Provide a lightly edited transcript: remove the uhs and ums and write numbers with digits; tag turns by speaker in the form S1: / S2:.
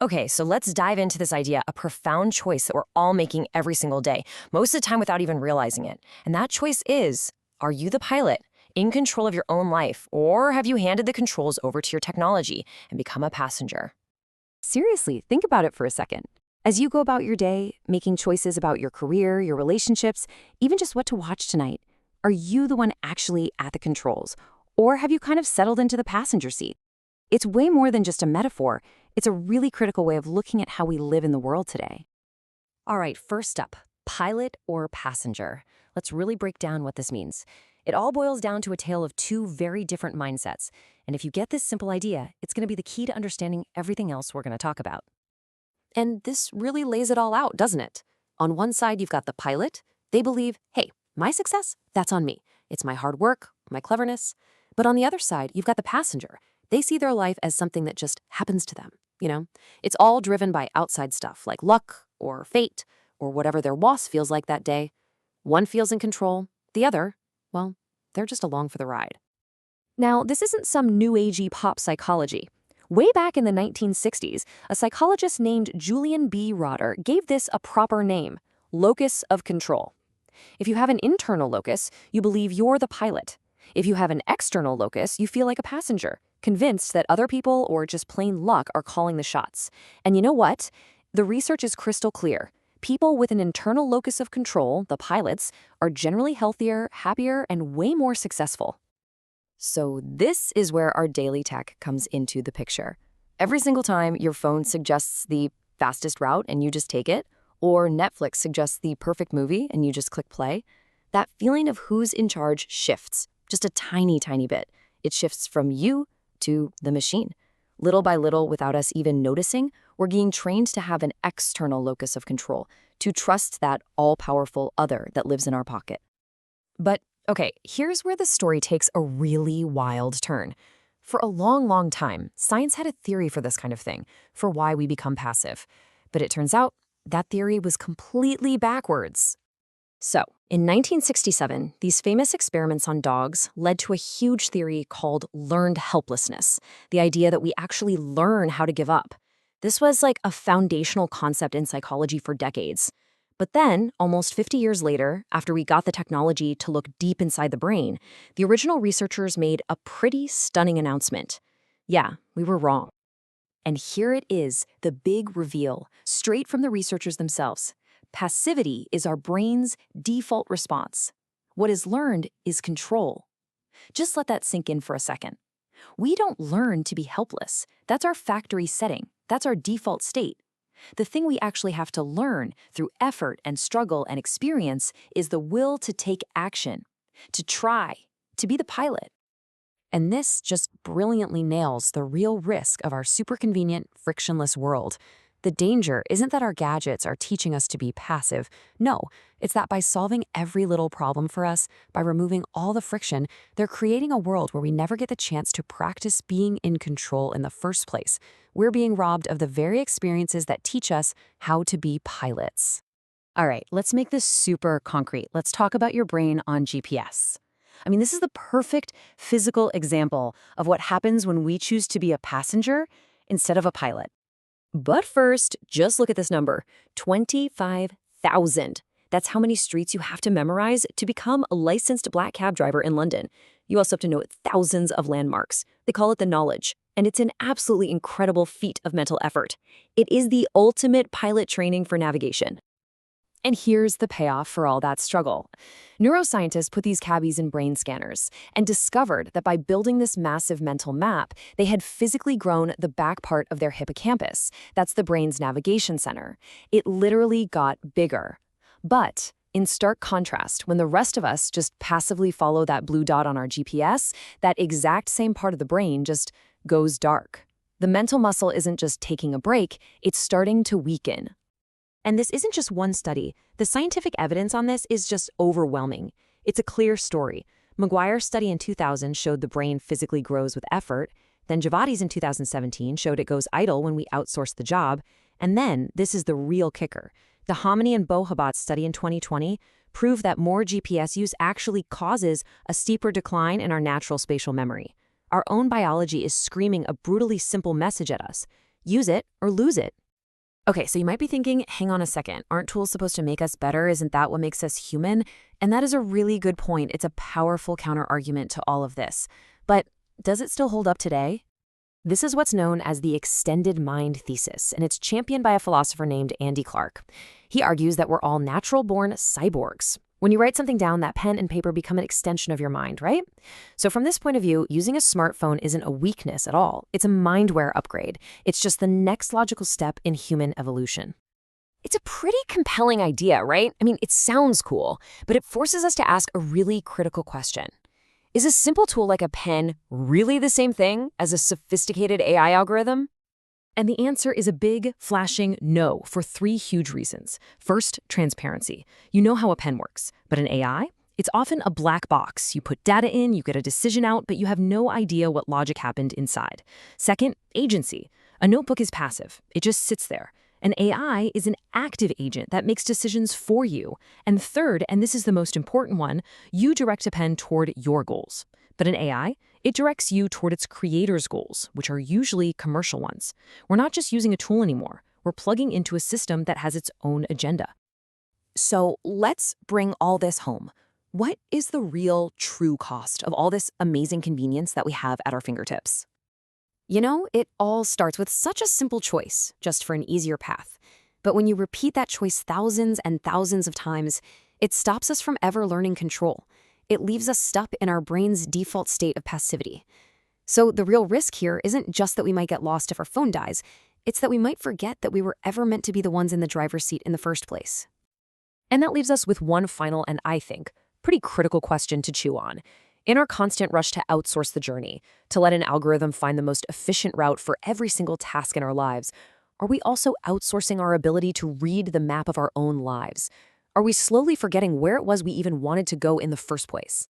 S1: Okay, so let's dive into this idea, a profound choice that we're all making every single day, most of the time without even realizing it. And that choice is, are you the pilot, in control of your own life, or have you handed the controls over to your technology and become a passenger?
S2: Seriously, think about it for a second. As you go about your day, making choices about your career, your relationships, even just what to watch tonight, are you the one actually at the controls? Or have you kind of settled into the passenger seat? It's way more than just a metaphor. It's a really critical way of looking at how we live in the world today.
S1: All right, first up, pilot or passenger. Let's really break down what this means. It all boils down to a tale of two very different mindsets. And if you get this simple idea, it's going to be the key to understanding everything else we're going to talk about. And this really lays it all out, doesn't it? On one side, you've got the pilot. They believe, hey, my success, that's on me. It's my hard work, my cleverness. But on the other side, you've got the passenger. They see their life as something that just happens to them, you know? It's all driven by outside stuff like luck or fate or whatever their boss feels like that day. One feels in control, the other, well, they're just along for the ride. Now, this isn't some new agey pop psychology. Way back in the 1960s, a psychologist named Julian B. Rotter gave this a proper name, locus of control. If you have an internal locus, you believe you're the pilot. If you have an external locus, you feel like a passenger, convinced that other people or just plain luck are calling the shots. And you know what? The research is crystal clear. People with an internal locus of control, the pilots, are generally healthier, happier, and way more successful. So this is where our daily tech comes into the picture. Every single time your phone suggests the fastest route and you just take it, or Netflix suggests the perfect movie and you just click play, that feeling of who's in charge shifts, just a tiny, tiny bit. It shifts from you to the machine. Little by little, without us even noticing, we're being trained to have an external locus of control, to trust that all-powerful other that lives in our pocket. But okay, here's where the story takes a really wild turn. For a long, long time, science had a theory for this kind of thing, for why we become passive. But it turns out that theory was completely backwards. So, in 1967, these famous experiments on dogs led to a huge theory called learned helplessness, the idea that we actually learn how to give up. This was like a foundational concept in psychology for decades. But then, almost 50 years later, after we got the technology to look deep inside the brain, the original researchers made a pretty stunning announcement. Yeah, we were wrong. And here it is, the big reveal, straight from the researchers themselves. Passivity is our brain's default response. What is learned is control. Just let that sink in for a second. We don't learn to be helpless. That's our factory setting. That's our default state. The thing we actually have to learn through effort and struggle and experience is the will to take action, to try, to be the pilot. And this just brilliantly nails the real risk of our super convenient, frictionless world. The danger isn't that our gadgets are teaching us to be passive. No, it's that by solving every little problem for us, by removing all the friction, they're creating a world where we never get the chance to practice being in control in the first place. We're being robbed of the very experiences that teach us how to be pilots. All right, let's make this super concrete. Let's talk about your brain on GPS. I mean, this is the perfect physical example of what happens when we choose to be a passenger instead of a pilot. But first, just look at this number, 25,000. That's how many streets you have to memorize to become a licensed black cab driver in London. You also have to know thousands of landmarks. They call it the knowledge, and it's an absolutely incredible feat of mental effort. It is the ultimate pilot training for navigation. And here's the payoff for all that struggle. Neuroscientists put these cabbies in brain scanners and discovered that by building this massive mental map, they had physically grown the back part of their hippocampus. That's the brain's navigation center. It literally got bigger. But in stark contrast, when the rest of us just passively follow that blue dot on our GPS, that exact same part of the brain just goes dark. The mental muscle isn't just taking a break, it's starting to weaken. And this isn't just one study. The scientific evidence on this is just overwhelming. It's a clear story. McGuire's study in 2000 showed the brain physically grows with effort. Then Javadi's in 2017 showed it goes idle when we outsource the job. And then, this is the real kicker. The Hamani and Bohabat's study in 2020 proved that more GPS use actually causes a steeper decline in our natural spatial memory. Our own biology is screaming a brutally simple message at us.
S2: use it or lose it. Okay, so you might be thinking, hang on a second, aren't tools supposed to make us better? Isn't that what makes us human? And that is a really good point. It's a powerful counter-argument to all of this. But does it still hold up today? This is what's known as the extended mind thesis, and it's championed by a philosopher named Andy Clark. He argues that we're all natural-born cyborgs. When you write something down, that pen and paper become an extension of your mind, right? So from this point of view, using a smartphone isn't a weakness at all. It's a mindware upgrade. It's just the next logical step in human evolution. It's a pretty compelling idea, right? I mean, it sounds cool, but it forces us to ask a really critical question. Is a simple tool like a pen really the same thing as a sophisticated AI algorithm? And the answer is a big, flashing no for 3 huge reasons. First, transparency. You know how a pen works, but an AI? It's often a black box. You put data in, you get a decision out, but you have no idea what logic happened inside. Second, agency. A notebook is passive. It just sits there. An AI is an active agent that makes decisions for you. And third, and this is the most important one, you direct a pen toward your goals. But an AI, it directs you toward its creator's goals, which are usually commercial ones. We're not just using a tool anymore. We're plugging into a system that has its own agenda. So let's bring all this home. What is the real, true cost of all this amazing convenience that we have at our fingertips? You know, it all starts with such a simple choice, just for an easier path. But when you repeat that choice thousands and thousands of times, it stops us from ever learning control. It leaves us stuck in our brain's default state of passivity. So the real risk here isn't just that we might get lost if our phone dies, it's that we might forget that we were ever meant to be the ones in the driver's seat in the first place. And that leaves us with one final and, I think, pretty critical question to chew on. In our constant rush to outsource the journey, to let an algorithm find the most efficient route for every single task in our lives, are we also outsourcing our ability to read the map of our own lives? Are we slowly forgetting where it was we even wanted to go in the first place?